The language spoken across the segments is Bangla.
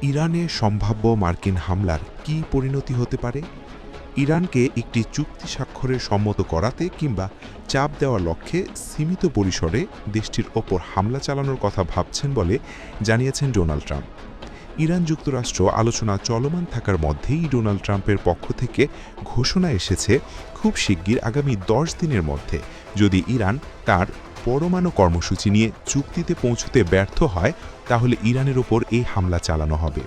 ইরানে সম্ভাব্য মার্কিন হামলার কী পরিণতি হতে পারে? ইরানকে একটি চুক্তি স্বাক্ষরে সম্মত করাতে কিংবা চাপ দেওয়ার লক্ষ্যে সীমিত পরিসরে দেশটির ওপর হামলা চালানোর কথা ভাবছেন বলে জানিয়েছেন ডোনাল্ড ট্রাম্প। ইরান যুক্তরাষ্ট্র আলোচনা চলমান থাকার মধ্যেই ডোনাল্ড ট্রাম্পের পক্ষ থেকে ঘোষণা এসেছে খুব শিগগির আগামী 10 দিনের মধ্যে যদি ইরান তার পরমাণু কর্মসূচি নিয়ে চুক্তিতে পৌঁছতে ব্যর্থ হয় তাহলে ইরানের ওপর এই হামলা চালানো হবে।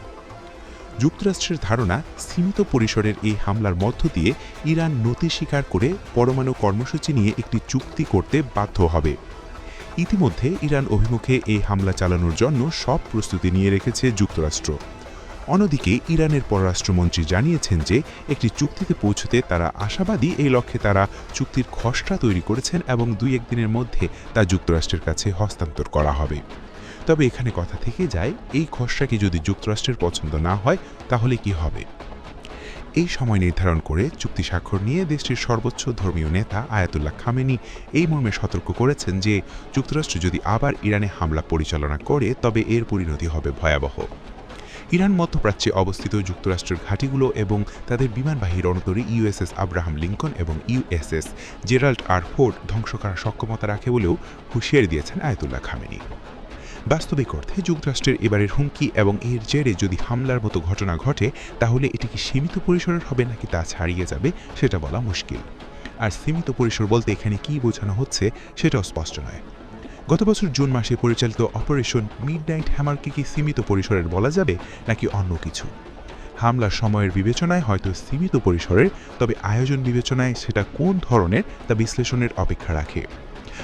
যুক্তরাষ্ট্রের ধারণা সীমিত পরিসরের এই হামলার মধ্য দিয়ে ইরান নতি স্বীকার করে পরমাণু কর্মসূচি নিয়ে একটি চুক্তি করতে বাধ্য হবে। ইতিমধ্যে ইরান অভিমুখে এই হামলা চালানোর জন্য সব প্রস্তুতি নিয়ে রেখেছে যুক্তরাষ্ট্র। অন্যদিকে ইরানের পররাষ্ট্রমন্ত্রী জানিয়েছেন যে একটি চুক্তিতে পৌঁছতে তারা আশাবাদী। এই লক্ষ্যে তারা চুক্তির খসড়া তৈরি করেছেন এবং 2-1 দিনের মধ্যে তা যুক্তরাষ্ট্রের কাছে হস্তান্তর করা হবে। তবে এখানে কথা থেকে যায়, এই খসড়াকে যদি যুক্তরাষ্ট্রের পছন্দ না হয় তাহলে কি হবে? এই সময় নির্ধারণ করে চুক্তি স্বাক্ষর নিয়ে দেশটির সর্বোচ্চ ধর্মীয় নেতা আয়াতুল্লাহ খামেনি এই মর্মে সতর্ক করেছেন যে যুক্তরাষ্ট্র যদি আবার ইরানে হামলা পরিচালনা করে তবে এর পরিণতি হবে ভয়াবহ। ইরান মধ্যপ্রাচ্যে অবস্থিত যুক্তরাষ্ট্রের ঘাঁটিগুলো এবং তাদের বিমানবাহী রণতরী ইউএসএস আব্রাহাম লিঙ্কন এবং ইউএসএস জেরাল্ড আর ফোর্ড ধ্বংস করার সক্ষমতা রাখে বলেও হুঁশিয়ারি দিয়েছেন আয়াতুল্লাহ খামেনি। বাস্তবিক অর্থে যুক্তরাষ্ট্রের এবারের হুমকি এবং এর জেরে যদি হামলার মতো ঘটনা ঘটে তাহলে এটি কি সীমিত পরিসরের হবে নাকি তা ছাড়িয়ে যাবে সেটা বলা মুশকিল। আর সীমিত পরিসর বলতে এখানে কী বোঝানো হচ্ছে সেটাও স্পষ্ট নয়। গত বছর জুন মাসে পরিচালিত অপারেশন মিডনাইট হ্যামারকে কি সীমিত পরিসরের বলা যাবে নাকি অন্য কিছু? হামলার সময়ের বিবেচনায় হয়তো সীমিত পরিসরের, তবে আয়োজন বিবেচনায় সেটা কোন ধরনের তা বিশ্লেষণের অপেক্ষা রাখে।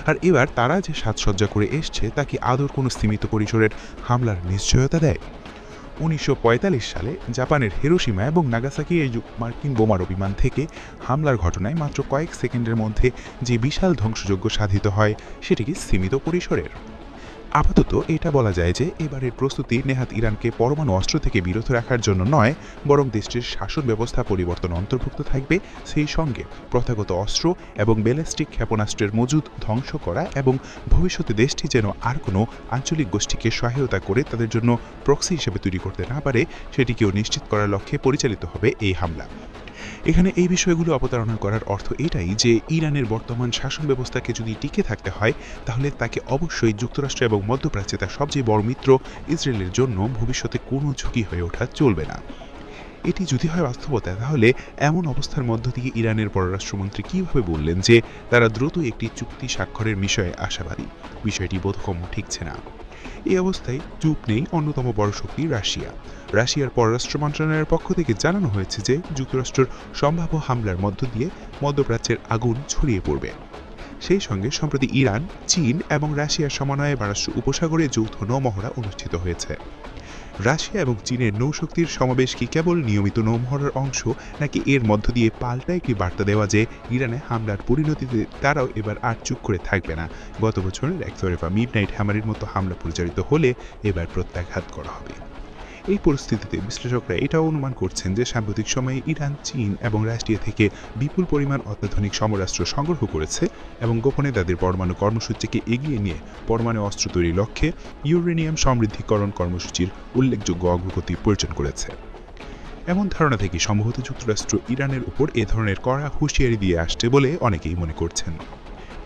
আর এবার তারা যে সাজসজ্জা করে এসছে তা কি আদৌ কোনো সীমিত পরিসরের হামলার নিশ্চয়তা দেয়? 1945 সালে জাপানের হিরোশিমা এবং নাগাসাকি এই মার্কিন বোমারু বিমান থেকে হামলার ঘটনায় মাত্র কয়েক সেকেন্ডের মধ্যে যে বিশাল ধ্বংসযজ্ঞ সাধিত হয় সেটি কি সীমিত পরিসরের? আপাতত এটা বলা যায় যে এবারের প্রস্তুতি নেহাত ইরানকে পরমাণু অস্ত্র থেকে বিরত রাখার জন্য নয়, বরং দেশটির শাসন ব্যবস্থা পরিবর্তন অন্তর্ভুক্ত থাকবে, সেই সঙ্গে প্রথাগত অস্ত্র এবং ব্যালিস্টিক ক্ষেপণাস্ত্রের মজুদ ধ্বংস করা এবং ভবিষ্যতে দেশটি যেন আর কোনো আঞ্চলিক গোষ্ঠীকে সহায়তা করে তাদের জন্য প্রক্সি হিসেবে তৈরি করতে না পারে সেটিকেও নিশ্চিত করার লক্ষ্যে পরিচালিত হবে এই হামলা। এখানে এই বিষয়গুলো অবতারণা করার অর্থ এটাই যে ইরানের বর্তমান শাসন ব্যবস্থাকে যদি টিকে থাকতে হয় তাহলে তাকে অবশ্যই যুক্তরাষ্ট্র এবং মধ্যপ্রাচ্যে তার সবচেয়ে বড় মিত্র ইসরায়েলের জন্য ভবিষ্যতে কোনো ঝুঁকি হয়ে ওঠা চলবে না। এটি যদি হয় বাস্তবতা তাহলে এমন অবস্থার মধ্য দিয়ে ইরানের পররাষ্ট্রমন্ত্রী কীভাবে বললেন যে তারা দ্রুত একটি চুক্তি স্বাক্ষরের বিষয়ে আশাবাদী? বিষয়টি বোধগম্য ঠিকছে না। এই অবস্থায় চুপ নেই অন্যতম বড় শক্তি রাশিয়া। রাশিয়ার পররাষ্ট্র মন্ত্রণালয়ের পক্ষ থেকে জানানো হয়েছে যে যুক্তরাষ্ট্রের সম্ভাব্য হামলার মধ্য দিয়ে মধ্যপ্রাচ্যের আগুন ছড়িয়ে পড়বে। সেই সঙ্গে সম্প্রতি ইরান, চীন এবং রাশিয়ার সমন্বয়ে পারস্য উপসাগরে যৌথ নৌমহড়া অনুষ্ঠিত হয়েছে। রাশিয়া এবং চীনের নৌশক্তির সমাবেশ কি কেবল নিয়মিত নৌমহড়ার অংশ, নাকি এর মধ্য দিয়ে পাল্টা একটি বার্তা দেওয়া যে ইরানে হামলার পরিণতিতে তারাও এবার আর চুপ করে থাকবে না? গত বছরের একতরফা মিডনাইট হ্যামারের মতো হামলা পরিচালিত হলে এবার প্রত্যাঘাত করা হবে। এই পরিস্থিতিতে বিশ্লেষকরা এটাও অনুমান করছেন যে সাম্প্রতিক সময়ে ইরান, চীন এবং রাশিয়া থেকে বিপুল পরিমাণ অত্যাধুনিক সমরাস্ত্র সংগ্রহ করেছে এবং গোপনে তাদের পরমাণু কর্মসূচিকে এগিয়ে নিয়ে পরমাণু অস্ত্র তৈরির লক্ষ্যে ইউরেনিয়াম সমৃদ্ধিকরণ কর্মসূচির উল্লেখযোগ্য অগ্রগতি অর্জন করেছে। এমন ধারণা থেকে সম্ভবত যুক্তরাষ্ট্র ইরানের উপর এ ধরনের কড়া হুঁশিয়ারি দিয়ে আসছে বলে অনেকেই মনে করছেন।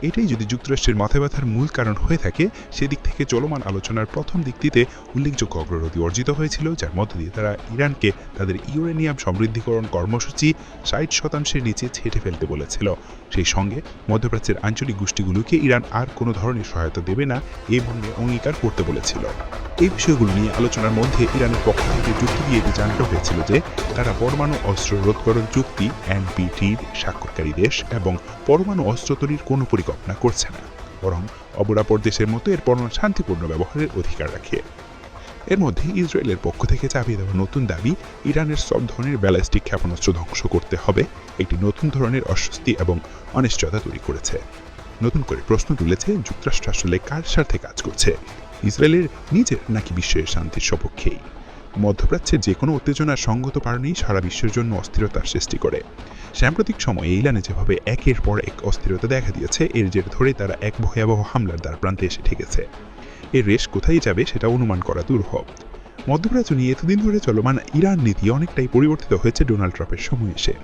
এটাই যদি যুক্তরাষ্ট্রের মাথা ব্যথার মূল কারণ হয়ে থাকে, সেদিক থেকে চলমান আলোচনার প্রথম দিকটিতে উল্লেখযোগ্য অগ্রগতি অর্জিত হয়েছিল, যার মধ্য দিয়ে তারা ইরানকে তাদের ইউরেনিয়াম সমৃদ্ধিকরণ কর্মসূচি 60% নিচে ছেঁটে ফেলতে বলেছিল। সেই সঙ্গে মধ্যপ্রাচ্যের আঞ্চলিক গোষ্ঠীগুলোকে ইরান আর কোনো ধরনের সহায়তা দেবে না এই মর্মে অঙ্গীকার করতে বলেছিল। এই বিষয়গুলো নিয়ে আলোচনার মধ্যে ইরানের পক্ষ থেকে যুক্তি দিয়ে এটি জানানো হয়েছিল যে তারা পরমাণু অস্ত্র রোধকরণ চুক্তি এনপিটির স্বাক্ষরকারী দেশ এবং পরমাণু অস্ত্র তৈরির কোনো পরিকল্পনা করছে না, বরং অপরাপর দেশের মতো এর পরমাণু শান্তিপূর্ণ ব্যবহারের অধিকার রাখে। এর মধ্যে ইসরায়েলের পক্ষ থেকে চাপিয়ে দেওয়া নতুন দাবি ইরানের সব ধরনের ব্যালিস্টিক ক্ষেপণাস্ত্র ধ্বংস করতে হবে একটি নতুন ধরনের অস্বস্তি এবং অনিশ্চয়তা তৈরি করেছে। নতুন করে প্রশ্ন তুলেছে যুক্তরাষ্ট্র আসলে কার স্বার্থে কাজ করছে, ইসরায়েলের নিজের নাকি বিশ্বের শান্তির সপক্ষেই? মধ্যপ্রাচ্যের যে কোনো উত্তেজনার সঙ্গত কারণেই সারা বিশ্বের জন্য অস্থিরতার সৃষ্টি করে। সাম্প্রতিক সময়ে ইরানে যেভাবে একের পর এক অস্থিরতা দেখা দিয়েছে, এর জের ধরে তারা এক ভয়াবহ হামলার দ্বারপ্রান্তে এসে ঠেকেছে। এর রেশ কোথায় যাবে সেটা অনুমান করা দুরূহ। মধ্যপ্রাচ্য নিয়ে এতদিন ধরে চলমান ইরান নীতি অনেকটাই পরিবর্তিত হয়েছে ডোনাল্ড ট্রাম্পের সময় এসে।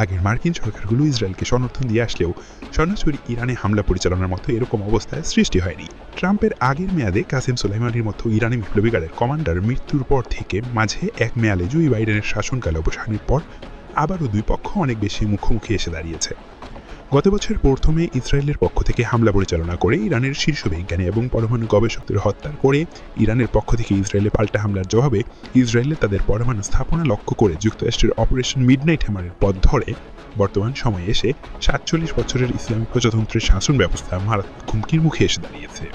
আগের মার্কিন সরকারগুলো ইসরায়েলকে সমর্থন দিয়ে আসলেও সরাসরি ইরানে হামলা পরিচালনার মতো এরকম অবস্থায় সৃষ্টি হয়নি। ট্রাম্পের আগের মেয়াদে কাসেম সোলাইমানির মতো ইরানি বিপ্লবী গার্ডের কমান্ডার মৃত্যুর পর থেকে মাঝে এক মেয়াদে জো বাইডেনের শাসনকাল অবসানের পর আবারও দুই পক্ষ অনেক বেশি মুখোমুখি এসে দাঁড়িয়েছে। গত বছর প্রথমে ইসরায়েলের পক্ষ থেকে হামলা পরিচালনা করে ইরানের শীর্ষ বিজ্ঞানী এবং পরমাণু গবেষকদের হত্যা করে ইরানের পক্ষ থেকে ইসরায়েলে পাল্টা হামলার জবাবে ইসরায়েলে তাদের পরমাণু স্থাপনা লক্ষ্য করে যুক্তরাষ্ট্রের অপারেশন মিডনাইট হ্যামারের পথ ধরে বর্তমান সময়ে এসে ৪৭ বছরের ইসলামিক প্রজাতন্ত্রের শাসন ব্যবস্থা মারাত্মক হুমকির মুখে এসে দাঁড়িয়েছে।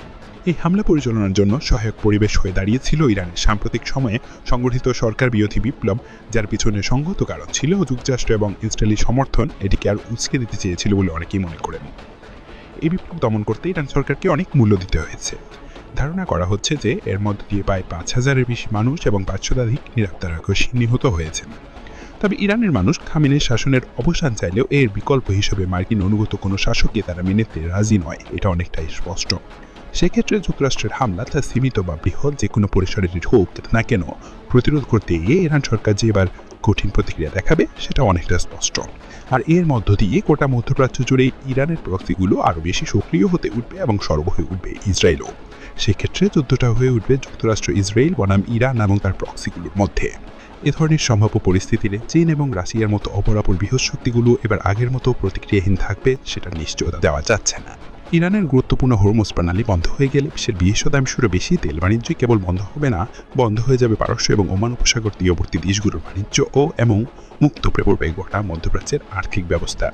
এই হামলা পরিচালনার জন্য সহায়ক পরিবেশ হয়ে দাঁড়িয়েছিল ইরানের সাম্প্রতিক সময়ে সংগঠিত সরকার বিরোধী বিপ্লব, যার পিছনে সংগত কারণ ছিল যুক্তরাষ্ট্র এবং ইসরায়েলি সমর্থন এটিকে আর উস্কে দিতে চেয়েছিল বলে অনেকেই মনে করেন। এই বিপ্লব দমন করতে ইরান সরকারকে অনেক মূল্য দিতে হয়েছে। ধারণা করা হচ্ছে যে এর মধ্য দিয়ে প্রায় ৫,০০০-এর বেশি মানুষ এবং ৫০০ শতাধিক নিরাপত্তারক্ষী নিহত হয়েছেন। তবে ইরানের মানুষ খামেনির শাসনের অবসান চাইলেও এর বিকল্প হিসেবে মার্কিন অনুগত কোনো শাসককে তারা মেনে নিতে রাজি নয়, এটা অনেকটাই স্পষ্ট। সেক্ষেত্রে যুক্তরাষ্ট্রের হামলা তা সীমিত বা বৃহৎ যে কোনো পরিসরের হোক না কেন প্রতিরোধ করতে গিয়ে ইরান সরকার যে এবার কঠিন প্রতিক্রিয়া দেখাবে সেটা অনেকটা স্পষ্ট। আর এর মধ্য দিয়ে গোটা মধ্যপ্রাচ্য জুড়ে ইরানের প্রক্সিগুলো আরও বেশি সক্রিয় হতে উঠবে এবং সরব হয়ে উঠবে ইসরায়েলও। সেক্ষেত্রে যুদ্ধটা হয়ে উঠবে যুক্তরাষ্ট্র ইসরায়েল বনাম ইরান এবং তার প্রক্সিগুলোর মধ্যে। এ ধরনের সম্ভাব্য পরিস্থিতিতে চীন এবং রাশিয়ার মতো অপরাপর বৃহৎ শক্তিগুলো এবার আগের মতো প্রতিক্রিয়াহীন থাকবে সেটা নিশ্চয়তা দেওয়া যাচ্ছে না। ইরানের গুরুত্বপূর্ণ হরমুজ প্রণালী বন্ধ হয়ে গেলে বিশ্বের ২০%-এরও বেশি তেল বাণিজ্যই কেবল বন্ধ হবে না, বন্ধ হয়ে যাবে পারস্য এবং ওমান উপসাগর তীরবর্তী দেশগুলোর বাণিজ্য এবং মুক্ত পড়বে গোটা মধ্যপ্রাচ্যের আর্থিক ব্যবস্থা।